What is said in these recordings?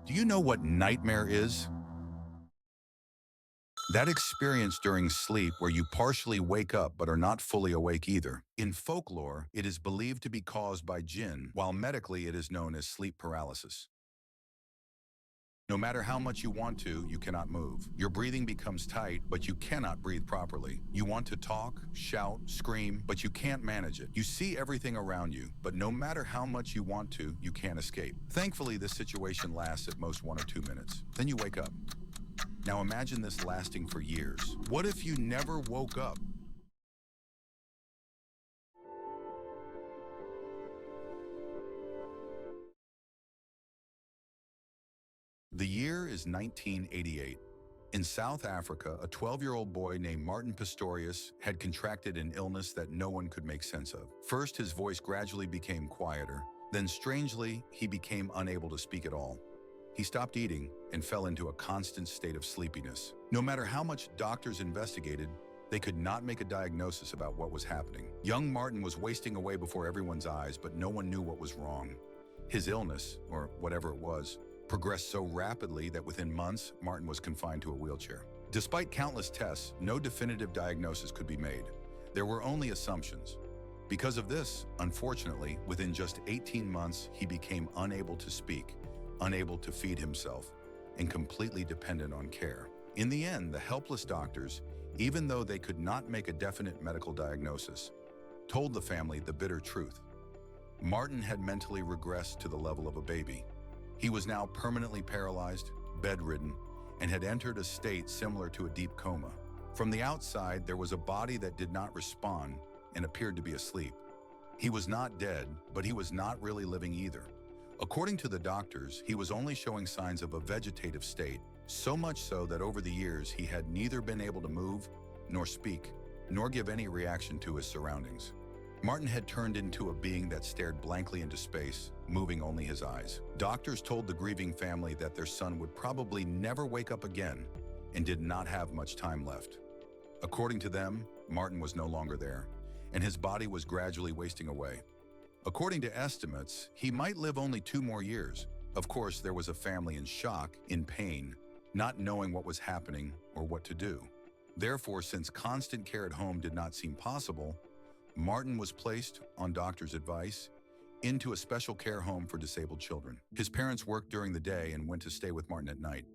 Do you know what nightmare is? That experience during sleep where you partially wake up but are not fully awake either. In folklore, it is believed to be caused by jinn, while medically it is known as sleep paralysis. No matter how much you want to, you cannot move. Your breathing becomes tight, but you cannot breathe properly. You want to talk, shout, scream, but you can't manage it. You see everything around you, but no matter how much you want to, you can't escape. Thankfully, this situation lasts at most 1 or 2 minutes. Then you wake up. Now imagine this lasting for years. What if you never woke up? The year is 1988. In South Africa, a 12-year-old boy named Martin Pistorius had contracted an illness that no one could make sense of. First, his voice gradually became quieter. Then, strangely, he became unable to speak at all. He stopped eating and fell into a constant state of sleepiness. No matter how much doctors investigated, they could not make a diagnosis about what was happening. Young Martin was wasting away before everyone's eyes, but no one knew what was wrong. His illness, or whatever it was, progressed so rapidly that within months, Martin was confined to a wheelchair. Despite countless tests, no definitive diagnosis could be made. There were only assumptions. Because of this, unfortunately, within just 18 months, he became unable to speak, unable to feed himself, and completely dependent on care. In the end, the helpless doctors, even though they could not make a definite medical diagnosis, told the family the bitter truth. Martin had mentally regressed to the level of a baby. He was now permanently paralyzed, bedridden, and had entered a state similar to a deep coma. From the outside, there was a body that did not respond and appeared to be asleep. He was not dead, but he was not really living either. According to the doctors, he was only showing signs of a vegetative state, so much so that over the years he had neither been able to move, nor speak, nor give any reaction to his surroundings. Martin had turned into a being that stared blankly into space, moving only his eyes. Doctors told the grieving family that their son would probably never wake up again and did not have much time left. According to them, Martin was no longer there, and his body was gradually wasting away. According to estimates, he might live only 2 more years. Of course, there was a family in shock, in pain, not knowing what was happening or what to do. Therefore, since constant care at home did not seem possible, Martin was placed, on doctors' advice, into a special care home for disabled children. His parents worked during the day and went to stay with Martin at night.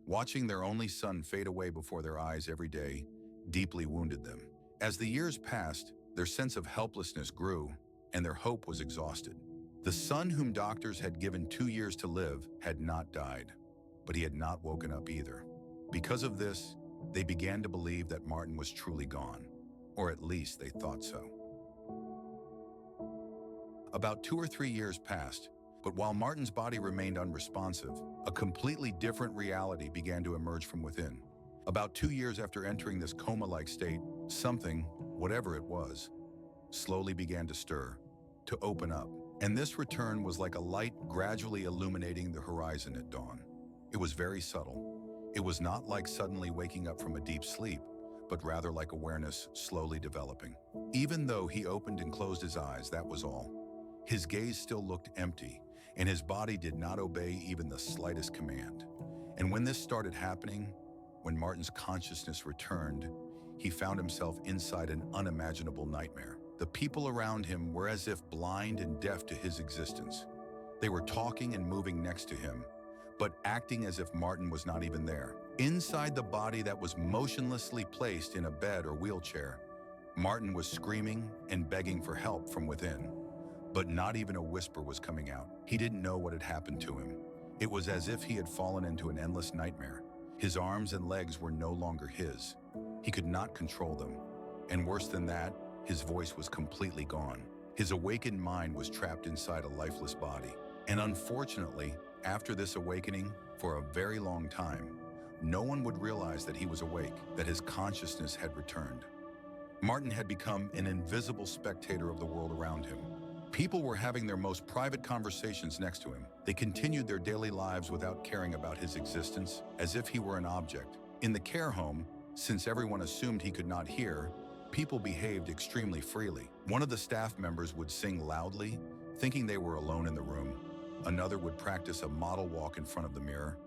Watching their only son fade away before their eyes every day deeply wounded them. As the years passed, their sense of helplessness grew, and their hope was exhausted. The son whom doctors had given 2 years to live had not died, but he had not woken up either. Because of this, they began to believe that Martin was truly gone, or at least they thought so. About 2 or 3 years passed, but while Martin's body remained unresponsive, a completely different reality began to emerge from within. About 2 years after entering this coma-like state, something, whatever it was, slowly began to stir, to open up. And this return was like a light gradually illuminating the horizon at dawn. It was very subtle. It was not like suddenly waking up from a deep sleep, but rather like awareness slowly developing. Even though he opened and closed his eyes, that was all. His gaze still looked empty, and his body did not obey even the slightest command. And when this started happening, when Martin's consciousness returned, he found himself inside an unimaginable nightmare. The people around him were as if blind and deaf to his existence. They were talking and moving next to him, but acting as if Martin was not even there. Inside the body that was motionlessly placed in a bed or wheelchair, Martin was screaming and begging for help from within. But not even a whisper was coming out. He didn't know what had happened to him. It was as if he had fallen into an endless nightmare. His arms and legs were no longer his. He could not control them. And worse than that, his voice was completely gone. His awakened mind was trapped inside a lifeless body. And unfortunately, after this awakening, for a very long time, no one would realize that he was awake, that his consciousness had returned. Martin had become an invisible spectator of the world around him. People were having their most private conversations next to him. They continued their daily lives without caring about his existence, as if he were an object. In the care home, since everyone assumed he could not hear, people behaved extremely freely. One of the staff members would sing loudly, thinking they were alone in the room. Another would practice a model walk in front of the mirror.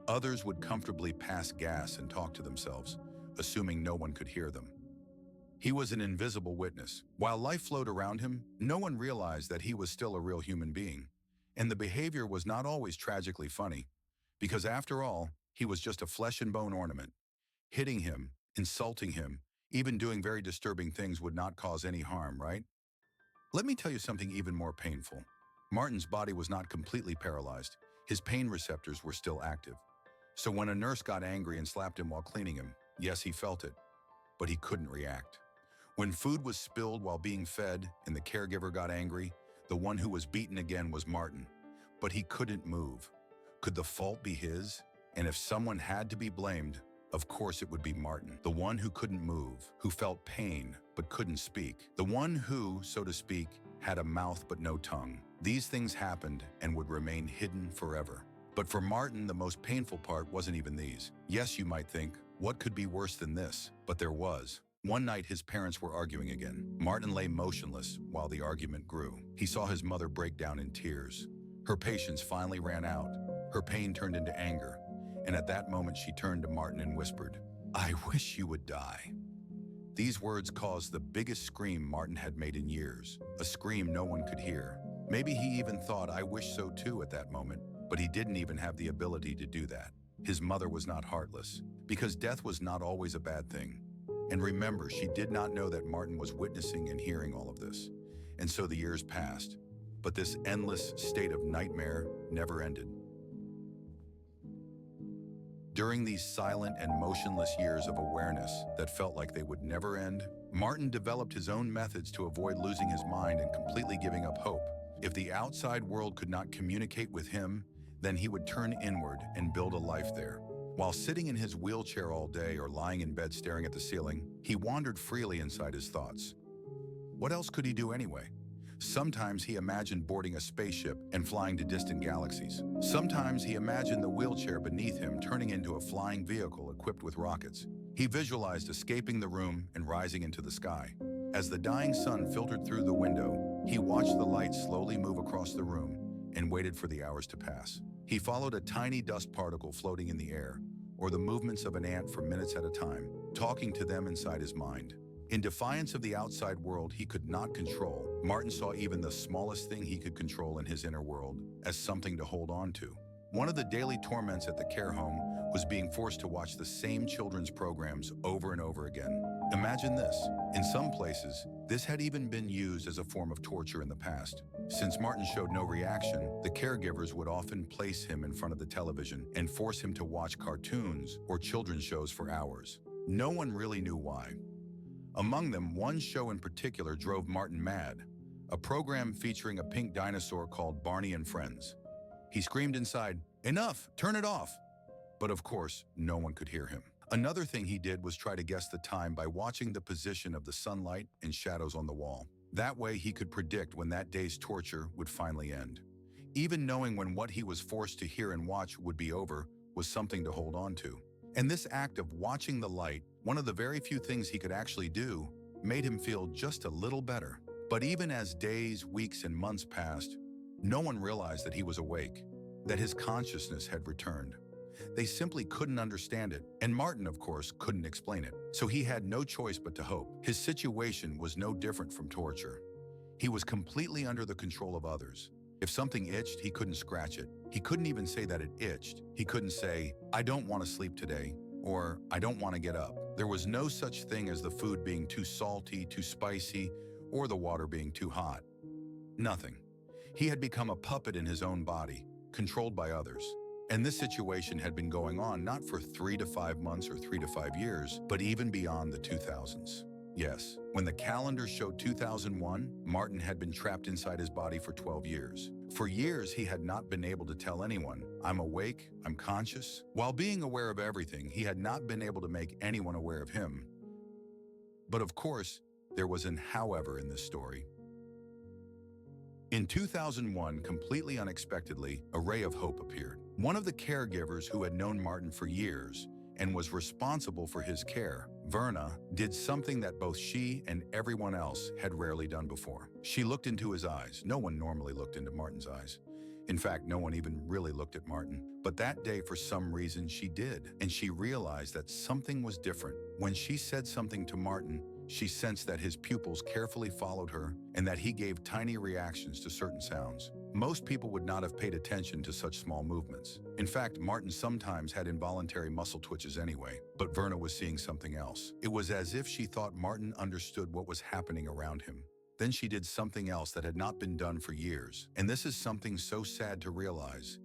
Others would comfortably pass gas and talk to themselves, assuming no one could hear them. He was an invisible witness. While life flowed around him, no one realized that he was still a real human being. And the behavior was not always tragically funny, because after all, he was just a flesh and bone ornament. Hitting him, insulting him, even doing very disturbing things would not cause any harm, right? Let me tell you something even more painful. Martin's body was not completely paralyzed. His pain receptors were still active. So when a nurse got angry and slapped him while cleaning him, yes, he felt it, but he couldn't react. When food was spilled while being fed and the caregiver got angry, the one who was beaten again was Martin, but he couldn't move. Could the fault be his? And if someone had to be blamed, of course it would be Martin, the one who couldn't move, who felt pain but couldn't speak, the one who, so to speak, had a mouth but no tongue. These things happened and would remain hidden forever. But for Martin, the most painful part wasn't even these. Yes, you might think, what could be worse than this? But there was. One night, his parents were arguing again. Martin lay motionless while the argument grew. He saw his mother break down in tears. Her patience finally ran out. Her pain turned into anger. And at that moment, she turned to Martin and whispered, "I wish you would die." These words caused the biggest scream Martin had made in years, a scream no one could hear. Maybe he even thought, "I wish so too," at that moment, but he didn't even have the ability to do that. His mother was not heartless, because death was not always a bad thing. And remember, she did not know that Martin was witnessing and hearing all of this. And so the years passed, but this endless state of nightmare never ended. During these silent and motionless years of awareness that felt like they would never end, Martin developed his own methods to avoid losing his mind and completely giving up hope. If the outside world could not communicate with him, then he would turn inward and build a life there. While sitting in his wheelchair all day or lying in bed staring at the ceiling, he wandered freely inside his thoughts. What else could he do anyway? Sometimes he imagined boarding a spaceship and flying to distant galaxies. Sometimes he imagined the wheelchair beneath him turning into a flying vehicle equipped with rockets. He visualized escaping the room and rising into the sky. As the dying sun filtered through the window, he watched the light slowly move across the room and waited for the hours to pass. He followed a tiny dust particle floating in the air, or the movements of an ant for minutes at a time, talking to them inside his mind. In defiance of the outside world he could not control, Martin saw even the smallest thing he could control in his inner world as something to hold on to. One of the daily torments at the care home was being forced to watch the same children's programs over and over again. Imagine this. In some places, this had even been used as a form of torture in the past. Since Martin showed no reaction, the caregivers would often place him in front of the television and force him to watch cartoons or children's shows for hours. No one really knew why. Among them, one show in particular drove Martin mad, a program featuring a pink dinosaur called Barney and Friends. He screamed inside, "Enough! Turn it off!" But of course, no one could hear him. Another thing he did was try to guess the time by watching the position of the sunlight and shadows on the wall. That way he could predict when that day's torture would finally end. Even knowing when what he was forced to hear and watch would be over was something to hold on to. And this act of watching the light, one of the very few things he could actually do, made him feel just a little better. But even as days, weeks, and months passed, no one realized that he was awake, that his consciousness had returned. They simply couldn't understand it, and Martin, of course, couldn't explain it. So he had no choice but to hope. His situation was no different from torture. He was completely under the control of others. If something itched, he couldn't scratch it. He couldn't even say that it itched. He couldn't say, "I don't want to sleep today," or "I don't want to get up." There was no such thing as the food being too salty, too spicy, or the water being too hot. Nothing. He had become a puppet in his own body, controlled by others. And this situation had been going on not for 3 to 5 months or 3 to 5 years, but even beyond the 2000s. Yes, when the calendar showed 2001, Martin had been trapped inside his body for 12 years. For years, he had not been able to tell anyone, "I'm awake, I'm conscious." While being aware of everything, he had not been able to make anyone aware of him. But of course, there was an however in this story. In 2001, completely unexpectedly, a ray of hope appeared. One of the caregivers who had known Martin for years and was responsible for his care, Verna, did something that both she and everyone else had rarely done before. She looked into his eyes. No one normally looked into Martin's eyes. In fact, no one even really looked at Martin. But that day, for some reason, she did, and she realized that something was different. When she said something to Martin, she sensed that his pupils carefully followed her and that he gave tiny reactions to certain sounds. Most people would not have paid attention to such small movements. In fact, Martin sometimes had involuntary muscle twitches anyway, but Verna was seeing something else. It was as if she thought Martin understood what was happening around him. Then she did something else that had not been done for years, and this is something so sad to realize.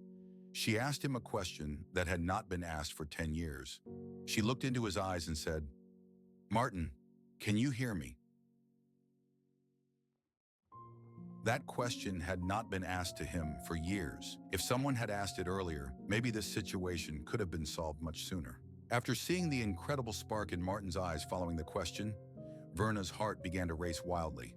She asked him a question that had not been asked for 10 years. She looked into his eyes and said, "Martin, can you hear me?" That question had not been asked to him for years. If someone had asked it earlier, maybe this situation could have been solved much sooner. After seeing the incredible spark in Martin's eyes following the question, Verna's heart began to race wildly.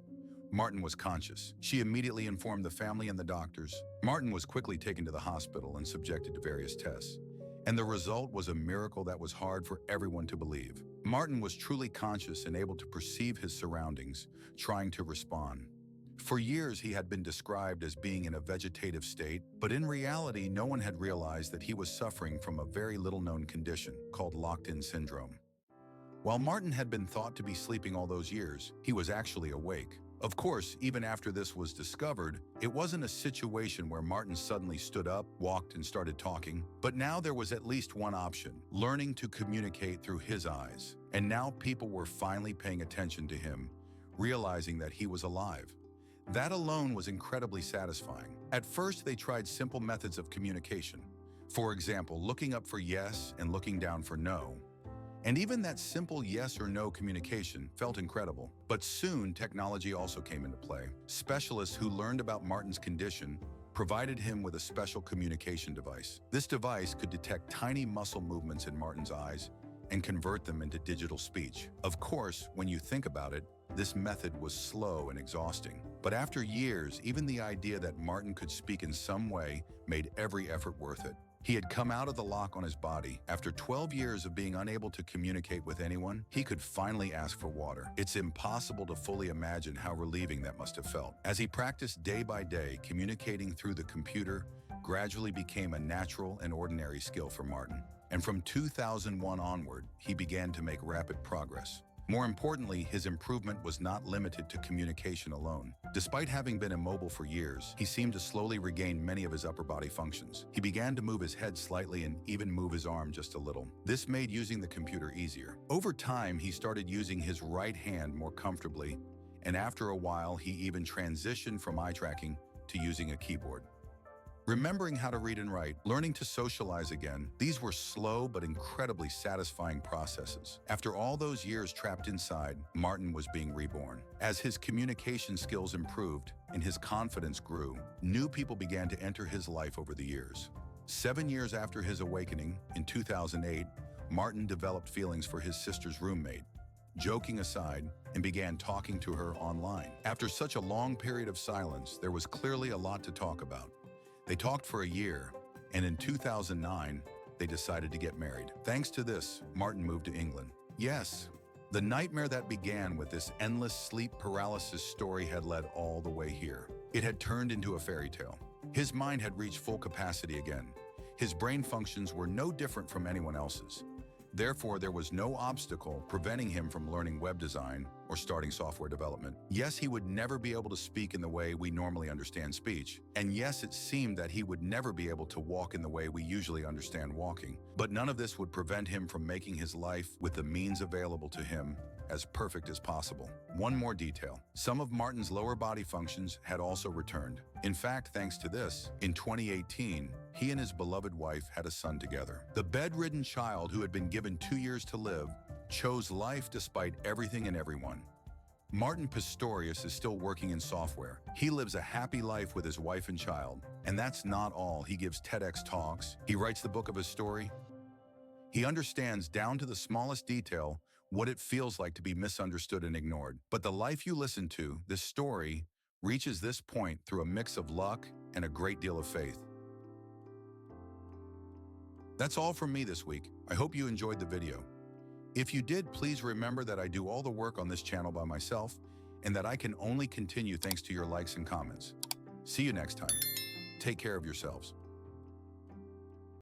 Martin was conscious. She immediately informed the family and the doctors. Martin was quickly taken to the hospital and subjected to various tests. And the result was a miracle that was hard for everyone to believe. Martin was truly conscious and able to perceive his surroundings, trying to respond. For years, he had been described as being in a vegetative state, but in reality, no one had realized that he was suffering from a very little-known condition called locked-in syndrome. While Martin had been thought to be sleeping all those years, he was actually awake. Of course, even after this was discovered, it wasn't a situation where Martin suddenly stood up, walked, and started talking. But now there was at least one option: learning to communicate through his eyes. And now people were finally paying attention to him, realizing that he was alive. That alone was incredibly satisfying. At first, they tried simple methods of communication. For example, looking up for yes and looking down for no. And even that simple yes or no communication felt incredible. But soon, technology also came into play. Specialists who learned about Martin's condition provided him with a special communication device. This device could detect tiny muscle movements in Martin's eyes and convert them into digital speech. Of course, when you think about it, this method was slow and exhausting. But after years, even the idea that Martin could speak in some way made every effort worth it. He had come out of the lock on his body. After 12 years of being unable to communicate with anyone, he could finally ask for water. It's impossible to fully imagine how relieving that must have felt. As he practiced day by day, communicating through the computer gradually became a natural and ordinary skill for Martin. And from 2001 onward, he began to make rapid progress. More importantly, his improvement was not limited to communication alone. Despite having been immobile for years, he seemed to slowly regain many of his upper body functions. He began to move his head slightly and even move his arm just a little. This made using the computer easier. Over time, he started using his right hand more comfortably, and after a while, he even transitioned from eye tracking to using a keyboard. Remembering how to read and write, learning to socialize again, these were slow but incredibly satisfying processes. After all those years trapped inside, Martin was being reborn. As his communication skills improved and his confidence grew, new people began to enter his life over the years. 7 years after his awakening, in 2008, Martin developed feelings for his sister's roommate, joking aside, and began talking to her online. After such a long period of silence, there was clearly a lot to talk about. They talked for a year, and in 2009, they decided to get married. Thanks to this, Martin moved to England. Yes, the nightmare that began with this endless sleep paralysis story had led all the way here. It had turned into a fairy tale. His mind had reached full capacity again. His brain functions were no different from anyone else's. Therefore, there was no obstacle preventing him from learning web design or starting software development. Yes, he would never be able to speak in the way we normally understand speech. And yes, it seemed that he would never be able to walk in the way we usually understand walking. But none of this would prevent him from making his life with the means available to him as perfect as possible. One more detail. Some of Martin's lower body functions had also returned. In fact, thanks to this, in 2018, he and his beloved wife had a son together. The bedridden child who had been given 2 years to live chose life despite everything and everyone. Martin Pistorius is still working in software. He lives a happy life with his wife and child. And that's not all. He gives TEDx talks. He writes the book of his story. He understands down to the smallest detail what it feels like to be misunderstood and ignored. But the life you listen to, this story, reaches this point through a mix of luck and a great deal of faith. That's all from me this week. I hope you enjoyed the video. If you did, please remember that I do all the work on this channel by myself and that I can only continue thanks to your likes and comments. See you next time. Take care of yourselves.